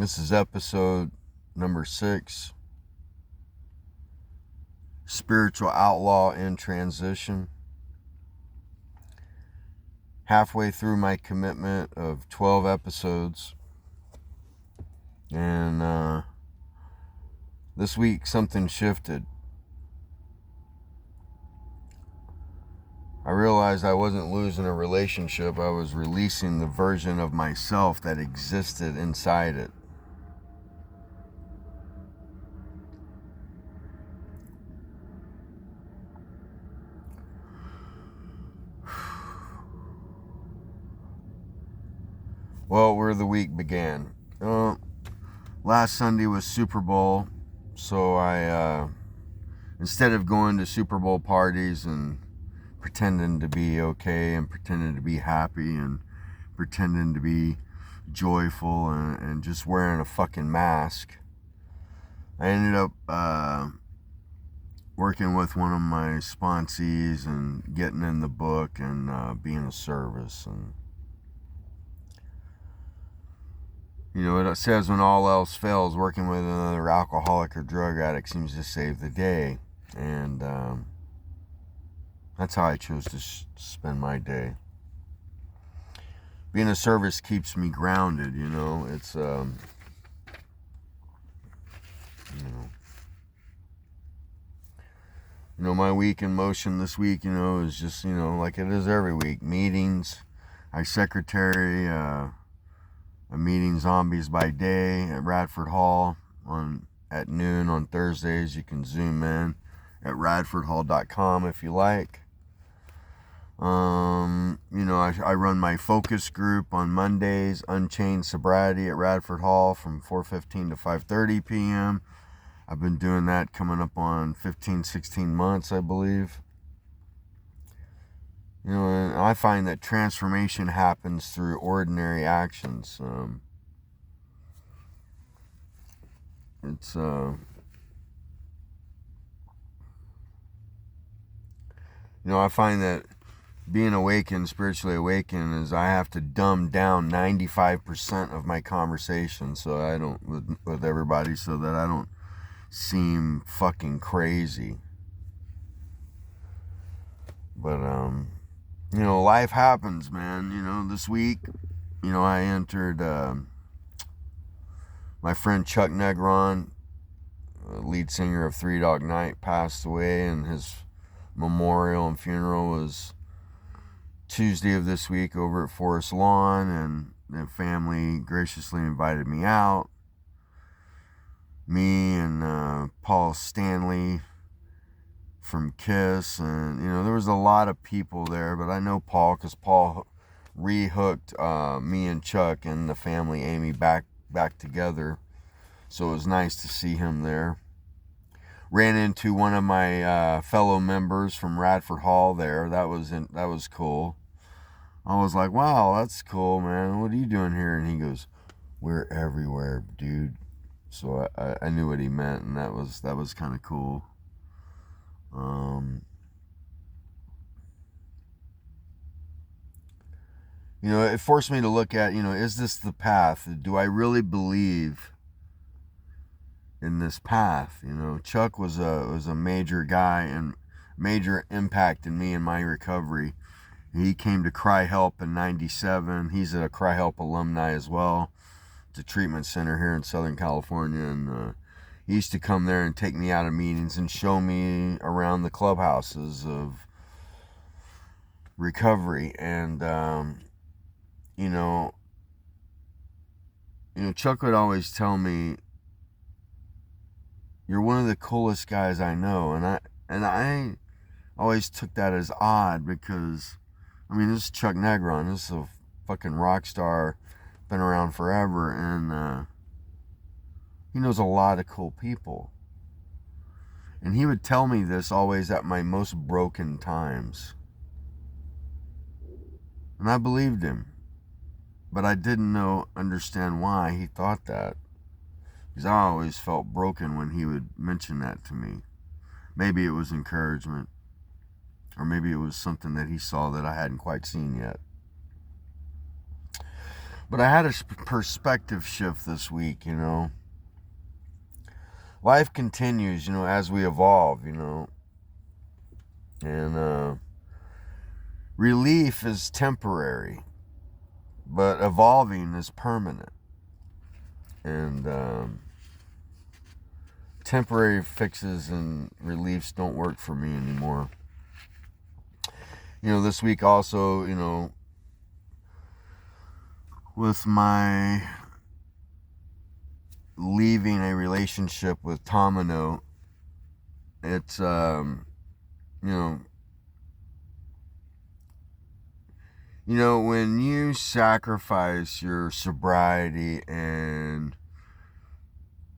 This is episode number 6, Spiritual Outlaw in Transition. Halfway through my commitment of 12 episodes. And this week something shifted. I realized I wasn't losing a relationship. I was releasing the version of myself that existed inside it. Well, where the week began. Last Sunday was Super Bowl, so I, instead of going to Super Bowl parties and pretending to be okay and pretending to be happy and pretending to be joyful and just wearing a fucking mask, I ended up working with one of my sponsees and getting in the book and being of service. And you know, it says when all else fails, working with another alcoholic or drug addict seems to save the day. And that's how I chose to spend my day. Being of service keeps me grounded, you know. It's, my week in motion this week, is just, like it is every week. Meetings. I secretary a meeting Zombies by Day at Radford Hall at noon on Thursdays. You can zoom in at radfordhall.com if you like. I run my focus group on Mondays, Unchained Sobriety at Radford Hall from 4:15 to 5:30 p.m. I've been doing that coming up on 16 months, I believe. And I find that transformation happens through ordinary actions. I find that being awakened, spiritually awakened, is I have to dumb down 95% of my conversation so I don't with everybody, so that I don't seem fucking crazy. But life happens, man. This week, I entered my friend Chuck Negron, lead singer of Three Dog Night, passed away, and his memorial and funeral was Tuesday of this week over at Forest Lawn, and the family graciously invited me out. Me and Paul Stanley from Kiss, and there was a lot of people there, but I know Paul because Paul rehooked me and Chuck and the family Amy back together, so it was nice to see him there. Ran into one of my fellow members from Radford Hall there. That was cool. I was like, wow, that's cool, man. What are you doing here? And he goes, we're everywhere, dude. So I knew what he meant, and that was kind of cool. It forced me to look at, is this the path? Do I really believe in this path? Chuck was a major guy and major impact in me and my recovery. He came to Cry Help in 97. He's a Cry Help alumni as well. It's a treatment center here in Southern California, and he used to come there and take me out of meetings and show me around the clubhouses of recovery. And Chuck would always tell me, you're one of the coolest guys I know. And I always took that as odd because, this is Chuck Negron. This is a fucking rock star, been around forever, and he knows a lot of cool people. And he would tell me this always at my most broken times. And I believed him. But I didn't understand why he thought that. Because I always felt broken when he would mention that to me. Maybe it was encouragement. Or maybe it was something that he saw that I hadn't quite seen yet. But I had a perspective shift this week, you know. Life continues, you know, as we evolve, you know. And relief is temporary, but evolving is permanent. And temporary fixes and reliefs don't work for me anymore. You know, this week also, you know, with my leaving a relationship with Tamino, it's, you know, when you sacrifice your sobriety and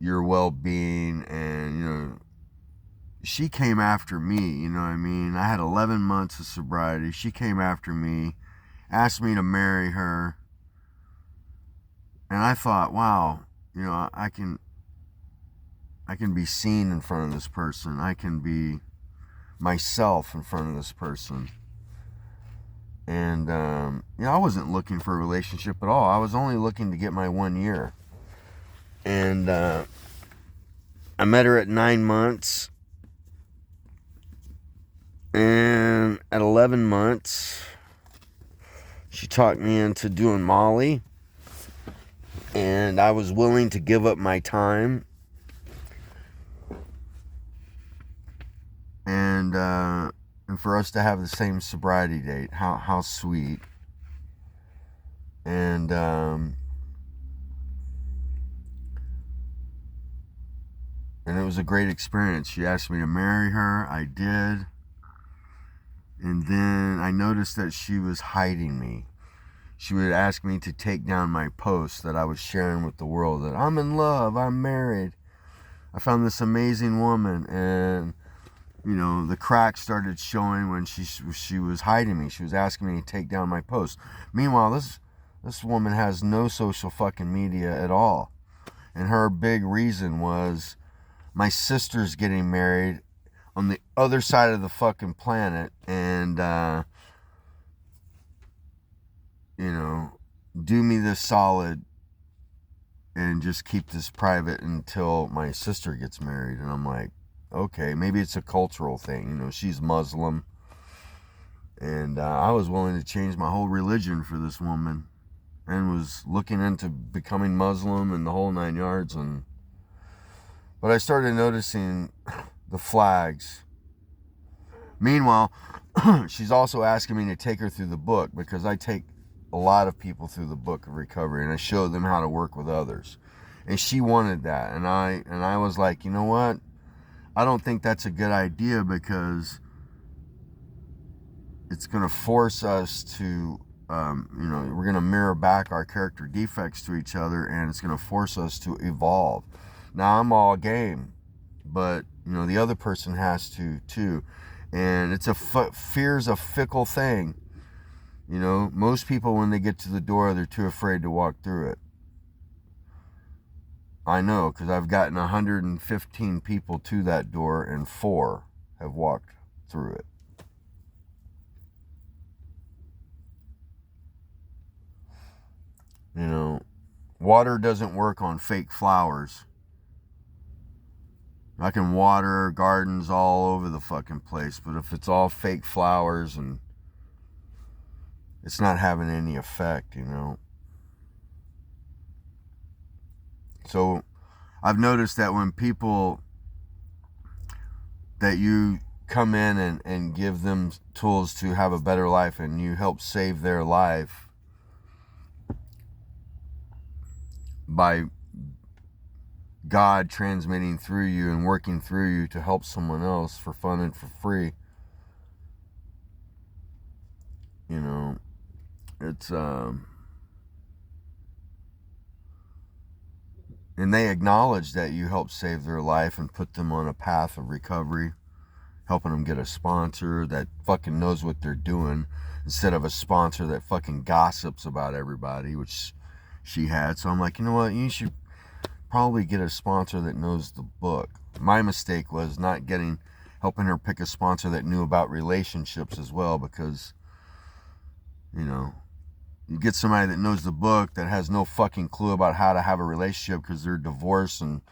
your well-being, and, you know, she came after me, you know what I mean? I had 11 months of sobriety. She came after me, asked me to marry her. And I thought, wow, you know, I can be seen in front of this person. I can be myself in front of this person. And, you know, I wasn't looking for a relationship at all. I was only looking to get my 1 year. And I met her at 9 months. And at 11 months, she talked me into doing Molly. And I was willing to give up my time. And for us to have the same sobriety date. How sweet. And it was a great experience. She asked me to marry her. I did. And then I noticed that she was hiding me. She would ask me to take down my posts that I was sharing with the world, that I'm in love, I'm married, I found this amazing woman. And, you know, the cracks started showing when she was hiding me. She was asking me to take down my posts. Meanwhile, this woman has no social fucking media at all. And her big reason was, my sister's getting married on the other side of the fucking planet, and you know, do me this solid and just keep this private until my sister gets married. And I'm like, okay, maybe it's a cultural thing. You know, she's Muslim, and I was willing to change my whole religion for this woman, and was looking into becoming Muslim and the whole 9 yards. But I started noticing the flags. Meanwhile, she's also asking me to take her through the book, because I take a lot of people through the book of recovery, and I show them how to work with others. And she wanted that, and I was like, you know what? I don't think that's a good idea, because it's going to force us to, you know, we're going to mirror back our character defects to each other, and it's going to force us to evolve. Now, I'm all game, but, you know, the other person has to too. And it's fear's a fickle thing. You know, most people, when they get to the door, they're too afraid to walk through it. I know, because I've gotten 115 people to that door, and 4 have walked through it. You know, water doesn't work on fake flowers. I can water gardens all over the fucking place, but if it's all fake flowers, and it's not having any effect, you know. So I've noticed that when people, that you come in and give them tools to have a better life, and you help save their life by God transmitting through you and working through you to help someone else for fun and for free, you know, it's and they acknowledge that you help save their life and put them on a path of recovery, helping them get a sponsor that fucking knows what they're doing, instead of a sponsor that fucking gossips about everybody, which she had. So I'm like, you know what, you should probably get a sponsor that knows the book. My mistake was not helping her pick a sponsor that knew about relationships as well, because, you know, You get somebody that knows the book that has no fucking clue about how to have a relationship because they're divorced and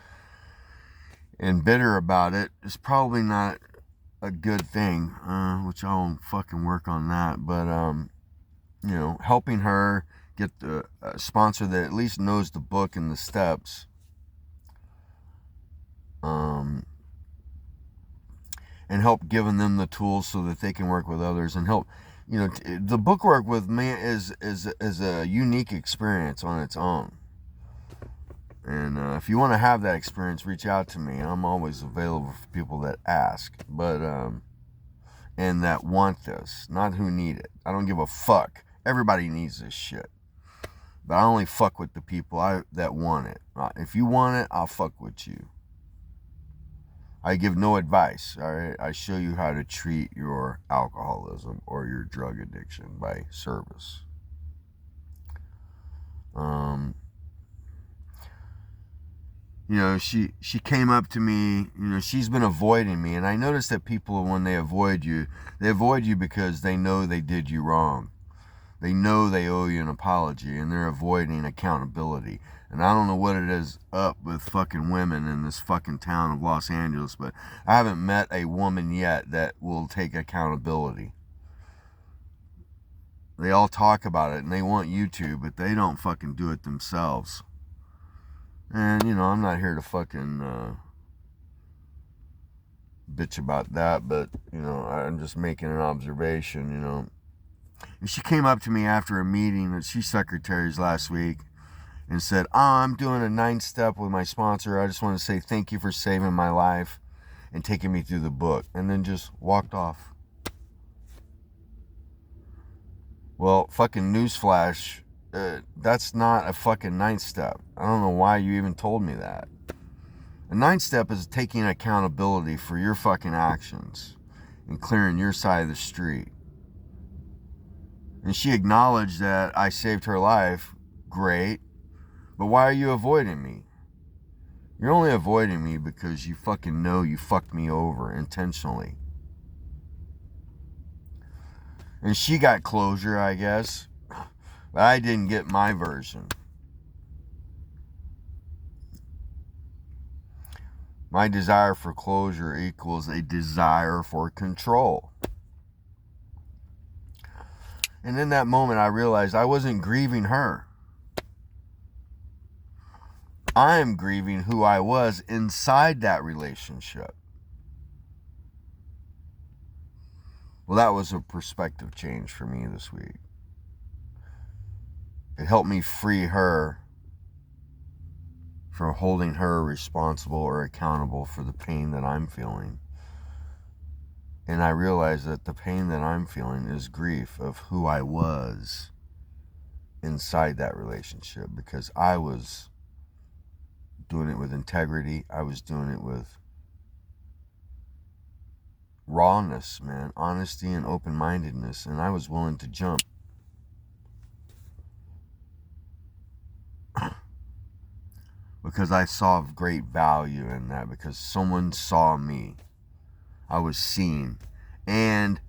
bitter about it, it's probably not a good thing, which I won't fucking work on that. But, you know, helping her get the sponsor that at least knows the book and the steps. And help giving them the tools so that they can work with others and help, you know, the book work with me is a unique experience on its own. And if you want to have that experience, reach out to me. I'm always available for people that ask, but and that want this, not who need it. I don't give a fuck. Everybody needs this shit, but I only fuck with the people that want it. If you want it, I'll fuck with you. I give no advice, all right? I show you how to treat your alcoholism or your drug addiction by service. You know, she came up to me, you know, she's been avoiding me, and I noticed that people, when they avoid you because they know they did you wrong. They know they owe you an apology, and they're avoiding accountability. And I don't know what it is up with fucking women in this fucking town of Los Angeles, but I haven't met a woman yet that will take accountability. They all talk about it, and they want you to, but they don't fucking do it themselves. And, you know, I'm not here to fucking bitch about that, but, you know, I'm just making an observation, you know. And she came up to me after a meeting that she secretaries last week and said, I'm doing a 9-step with my sponsor. I just want to say thank you for saving my life and taking me through the book. And then just walked off. Well, fucking newsflash, that's not a fucking 9-step. I don't know why you even told me that. A 9-step is taking accountability for your fucking actions and clearing your side of the street. And she acknowledged that I saved her life. Great. But why are you avoiding me? You're only avoiding me because you fucking know you fucked me over intentionally. And she got closure, I guess. But I didn't get my version. My desire for closure equals a desire for control. And in that moment, I realized I wasn't grieving her. I am grieving who I was inside that relationship. Well, that was a perspective change for me this week. It helped me free her from holding her responsible or accountable for the pain that I'm feeling. And I realized that the pain that I'm feeling is grief of who I was inside that relationship, because I was doing it with integrity. I was doing it with rawness, man, honesty and open-mindedness, and I was willing to jump. Because I saw great value in that, because someone saw me. I was seen. And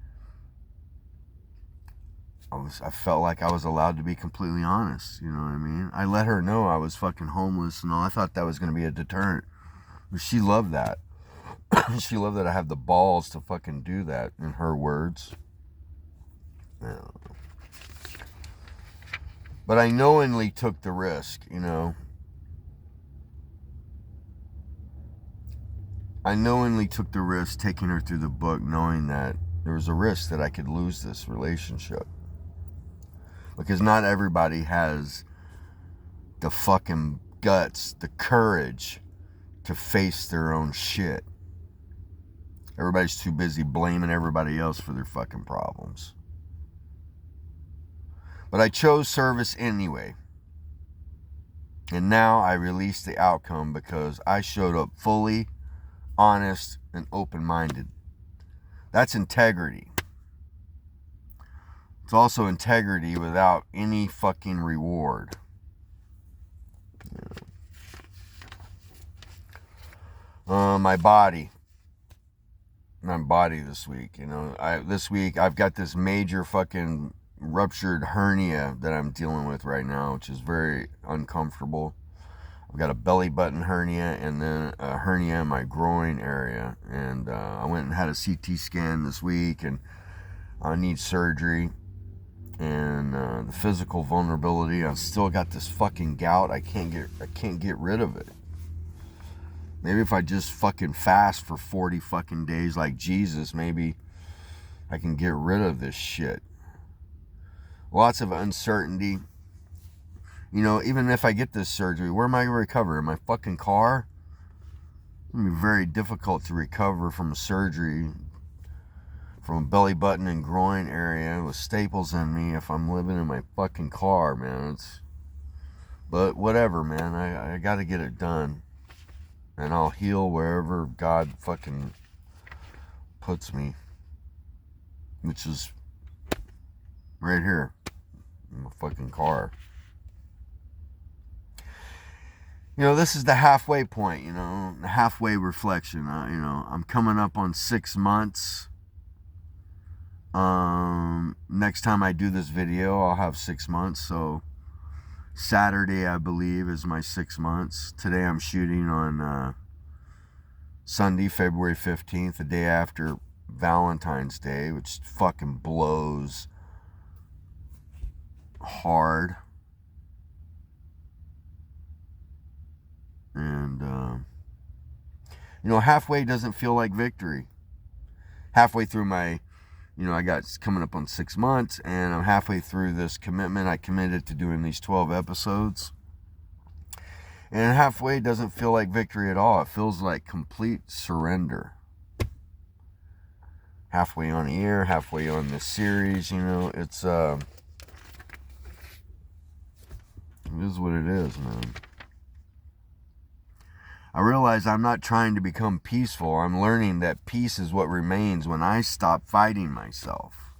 I felt like I was allowed to be completely honest, you know what I mean? I let her know I was fucking homeless and all. I thought that was going to be a deterrent. But she loved that. She loved that I have the balls to fucking do that, in her words. Yeah. But I knowingly took the risk, you know. I knowingly took the risk taking her through the book, knowing that there was a risk that I could lose this relationship. Because not everybody has the fucking guts, the courage to face their own shit. Everybody's too busy blaming everybody else for their fucking problems. But I chose service anyway. And now I release the outcome because I showed up fully honest and open-minded. That's integrity. It's also integrity without any fucking reward. My body this week, you know. This week I've got this major fucking ruptured hernia that I'm dealing with right now, which is very uncomfortable. I've got a belly button hernia and then a hernia in my groin area. And I went and had a CT scan this week, and I need surgery. And the physical vulnerability, I've still got this fucking gout. I can't get rid of it. Maybe if I just fucking fast for 40 fucking days like Jesus, maybe I can get rid of this shit. Lots of uncertainty. You know, even if I get this surgery, where am I going to recover? In my fucking car? It's going to be very difficult to recover from a surgery from a belly button and groin area with staples in me if I'm living in my fucking car, man. But whatever, man. I got to get it done. And I'll heal wherever God fucking puts me. Which is right here in my fucking car. You know, this is the halfway point, you know, the halfway reflection. You know, I'm coming up on 6 months. Next time I do this video, I'll have 6 months. So Saturday, I believe, is my 6 months. Today I'm shooting on Sunday, February 15th, the day after Valentine's Day, which fucking blows hard. And, you know, halfway doesn't feel like victory. Halfway through my, you know, I got coming up on 6 months, and I'm halfway through this commitment. I committed to doing these 12 episodes. And halfway doesn't feel like victory at all. It feels like complete surrender. Halfway on the air, halfway on this series, you know, it is what it is, man. I realize I'm not trying to become peaceful. I'm learning that peace is what remains when I stop fighting myself.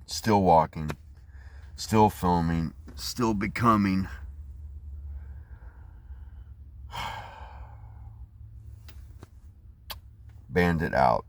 Still walking, still filming, still becoming. Bandit out.